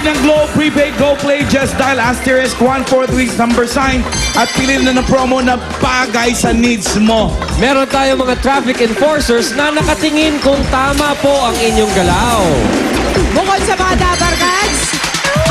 ng Globe Prepaid Go Play, just dial asterisk 143 number sign at piliin na ng promo na bagay sa needs mo. Meron tayong mga traffic enforcers na nakatingin kung tama po ang inyong galaw. Bukod sa mga Dabarkads,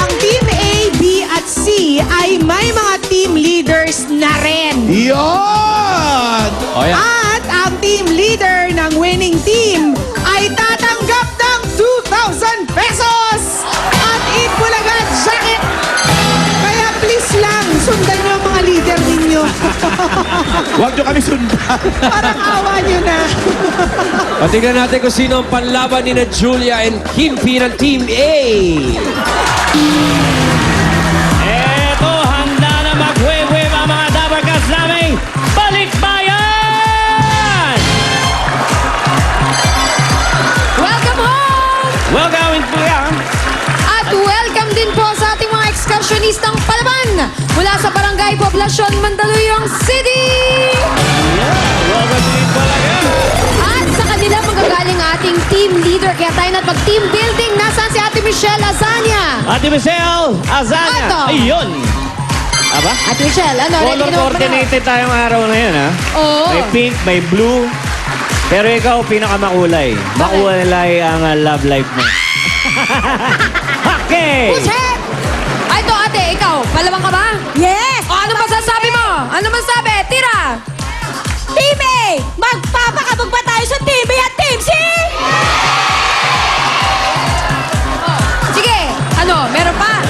ang Team A, B at C ay may mga team leaders na rin. Yon! O yan. At ang team leader ng winning team ay tatanggap ng 2,000 pesos at Itbulaga jacket. Kaya please lang, sundan nyo ang mga leader ninyo. Huwag nyo kami sundan. Parang awa nyo na. O tingnan natin kung sino ang panlaban ni na Julia and Kimpi ng Team A. Eto, handa na mag-wewe mga Dabarkas namin. Balikbayan! Welcome home! Welcome po yan. At welcome din po sa ating mga ekskursyonistang palaban mula sa Barangay Poblacion, Mandaluyong City! Welcome to Itbulaga. At sa kanila magagaling ating team leader. Kaya tayo na pag-team building. Nasaan si Ate Michelle Azania? Ate Michelle Azania. Ato. Ayun. Aba? Ate Michelle, ano? Color ready na ba? coordinated tayong araw na yun, ha? Oo. May pink, may blue. Pero ikaw, pinakamakulay. Makulay ang love life mo. Okay! Puset! Ay, ito ate, ikaw. Palabang ka ba? Yes! O, ano masasabi mo? Ano masasabi? Tira! Team A! Magpapakabog ba tayo sa Team B at Team C? Sige, ano? Meron pa?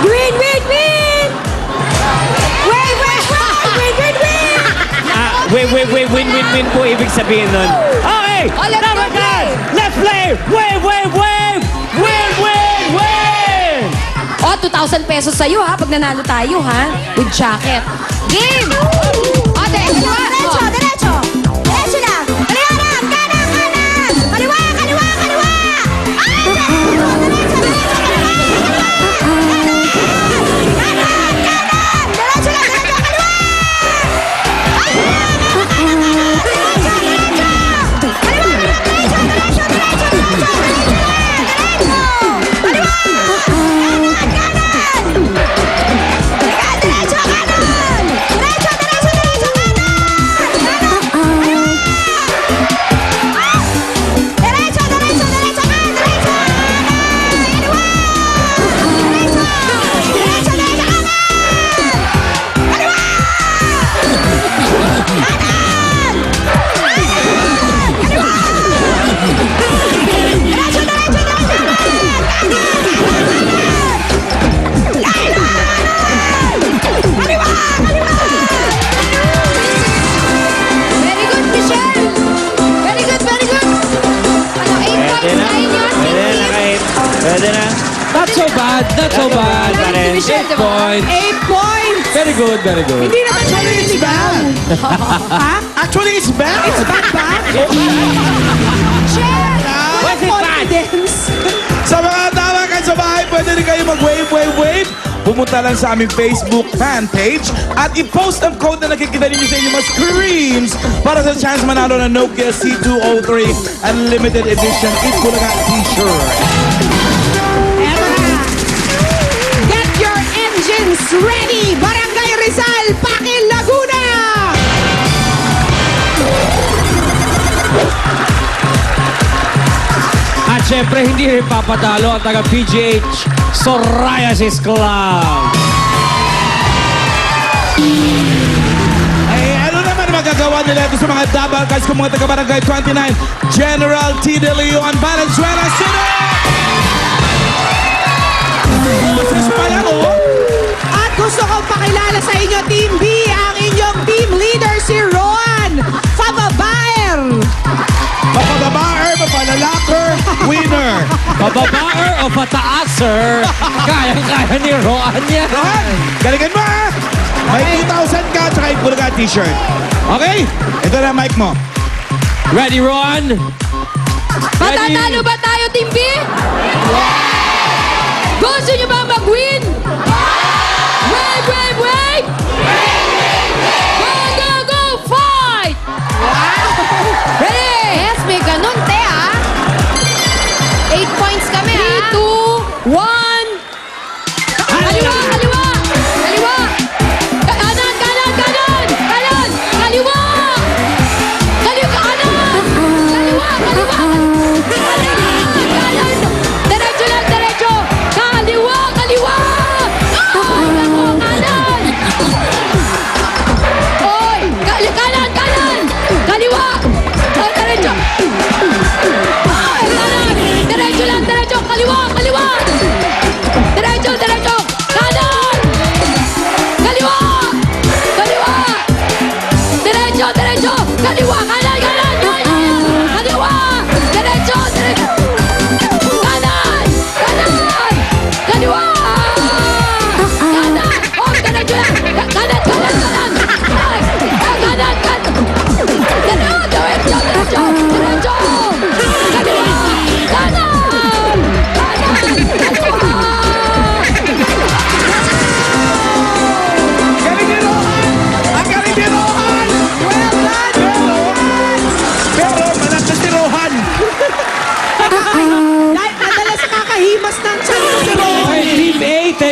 Win, win, win! Win, win, win! Win, win, win! Win po ibig sabihin nun. Okay! Oh, let's go play! Let's play! Wave! Win! O, 2,000 pesos sa'yo ha, pag nanalo tayo ha. With jacket. Game! Ate, kaliwa! Diretso, diretso! Diretso lang! Kaliwa lang! Kanan, kanan! Kaliwa, kaliwa, kaliwa! Ah! Diretso, diretso, kaliwa! Kanan, kanan! Diretso lang, diretso, kaliwa! Very good, Michelle! Very good, very good! Ano, 8 points na inyo? Pwede na. Not so bad, not so bad. Galing si Michelle, 8 diba? points. 8 points. Very good, very good. Hindi naman siya nililigaw. Ha? Actually, it's back. It's back ba? Michelle! What's it bad? Confidence. Sa mga tawakan sa bahay, pwede rin kayo mag-wave. Pumunta lang sa aming Facebook fan page at i-post ang code na nakikita ninyo sa inyong mga screens para sa chance manalo ng Nokia C203 Unlimited Edition Itbulaga T-shirt. Eto na. Get your engines ready. Barangay Rizal, Pakil, Laguna. At syempre, hindi rin papatalo ang taga PGH Psoriasis Club. Ay, ano naman magagawa nila ito sa mga Dabarkas kung mga taga-barangay 29 General T. De Leon, Valenzuela City! Boses pa lang, oh! At gusto kong pakilala sa inyo, Team B, ang inyong team leader, si Roan Fababaer. Mapababaer, mapalalakar, winner! Pababaer o pataaser, kayang-kaya ni Roan yan. Rohan, galingan mo, ha? May 2,000 ka at saka Itbulaga T-shirt. Okay? Ito na mic mo. Ready, Roan? Matatalo ba tayo, Team B? Gusto nyo ba mag-win? Wave! Go, go! Fight! Ready? Yes, may ganun, te, ah. 8 points kami, 3, 2, 1.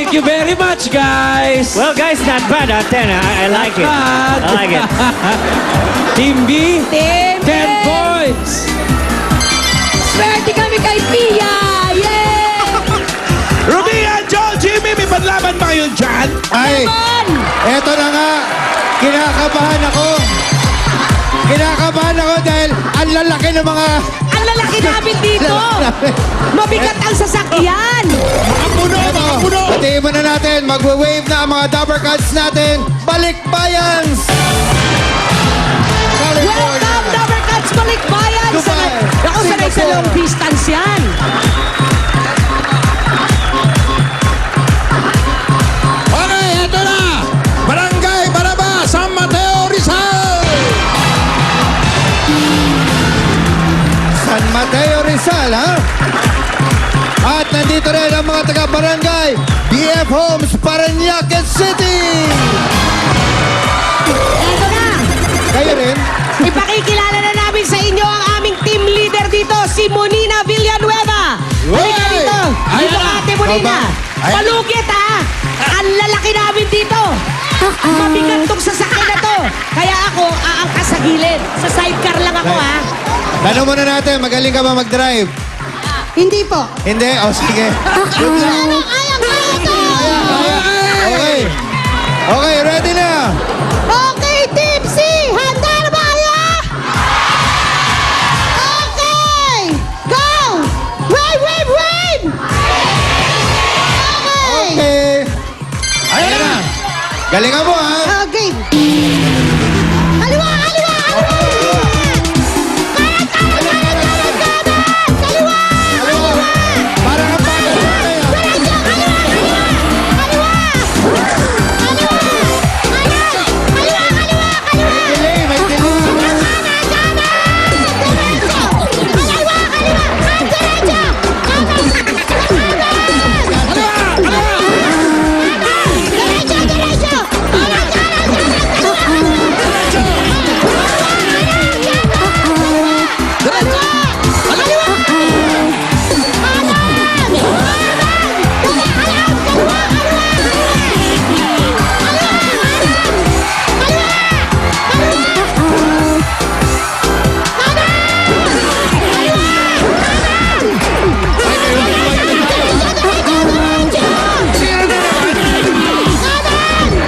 Thank you very much, guys. Well, guys, not bad. 10. I like it. Bad. I like it. Team B, Team 10 B. points. Swerte kami kay Pia! Yay! Ruby and Joel, Jimmy, may panlaban ba kayo dyan? Ay, eto na nga. Kinakabahan ako. Kinakabahan ako dahil ang lalaki ng mga... Ang lalaki namin dito. Mabigat ang sasakyan. Ito, hatiin mo na natin. Magwe-wave na ang mga Dapper Cats natin. Balikbayans! Welcome, Dapper Cats Balikbayan. Dubai, Ako sanay sa Singapore. long distance yan. Okay, eto na. Barangay Baraba, San Mateo, Rizal. San Mateo, Rizal, ha? At nandito rin ang mga taga-barangay BF Homes, Parañaque City. Eto na. Kayo rin? Ipakikilala na namin sa inyo ang aming team leader dito, si Monina Villanueva. Halika Uy! dito. Ayan Dito na. ka, Ate Monina. Ayan. Palugit, ha? Ang lalaki namin dito. Mabigat tong sasakyan na to. Kaya ako, aangkas sa gilid. Sa sidecar lang ako, ha? Tanong muna natin, magaling ka ba mag-drive? Hindi po. Hindi? O sige. Good luck. Okay. Okay, ready na. Okay, Team C! Handa na ba kayo? Okay! Go! Wave, wave, wave! Okay! Okay. Ayan na. Galingan mo, ha? Okay. Kaliwa, kaliwa, kaliwa! Kaliwa! Parang ang bagal mo na yan. Delay, may delay.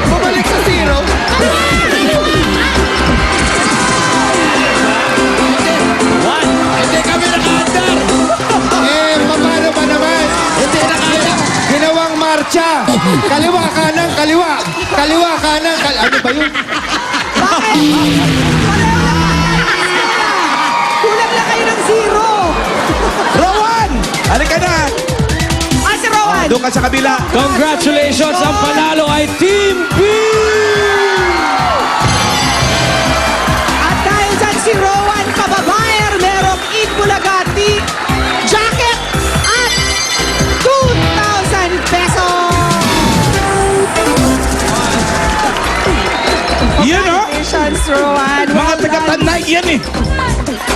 Bumalik sa zero. Hindi kami naka-andar. Eh, paano ba naman? Hindi naka-andar. Ginawang marcha. Kaliwa, kanan, kaliwa. Kaliwa, kanan, ano ba yun? Kulang lang kayo ng zero. Rowan! Halika na! Si Rowan. Doon ka sa kabila. Congratulations! Ang panalo ay Team B! At dahil dyan si Rowan Pababayer, merong Itbulagati jacket at 2,000 pesos. Yan, oh! Congratulations, Rowan. Mga Well done. taga-Tanay, yan eh.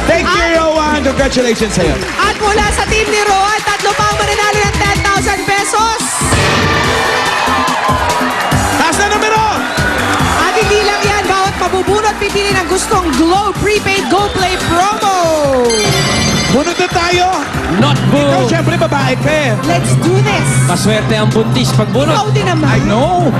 Thank you, Rowan. Congratulations sa'yo. At mula sa team ni Rowan, tatlo pang mananalo ng 10,000 pesos. Taas na numero! At hindi lang yan, bawat mabubunot pipili ng gustong Glow Prepaid Go Play promo. Bunod na tayo. Not Ikaw, boo! syempre, babae ka eh. Let's do this. Maswerte ang buntis pag bunot. Ikaw din naman. I know.